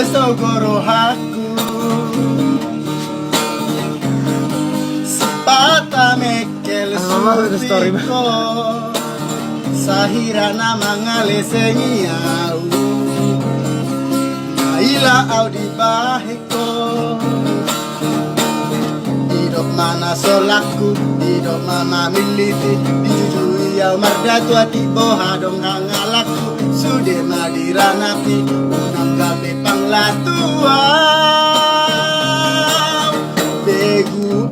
Besogoro haku Sipata mekel sutiko Sahira nama ngaleseni au Naila au di bahiko Didok mana solaku Didok mama militi Dijujui au mardatu ati boha dong hangalaku Sude madira napi Unang gabe panglatua Begu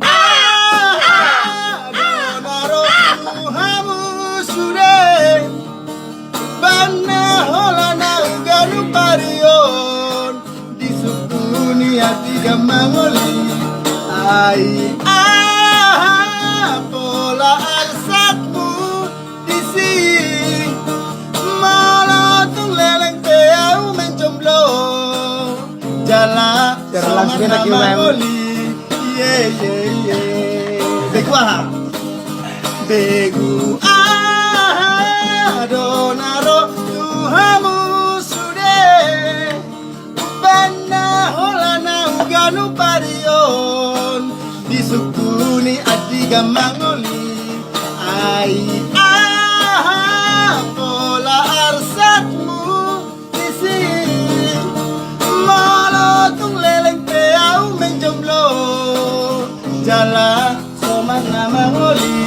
Donaro Tuhamu sude Bana holana ugaru parion Disukuni hati gamangoli Ai pola alsakmu disi Malatung leleng teau menjomblo Jala sama nama ngoli Begu Begu Donaro Tuhamu sude Bana holana uganu parion Disukuni ati gamangoli Ai pola arsatmu isi Malatung leleng teau menjomblo Jala soman nama ngoli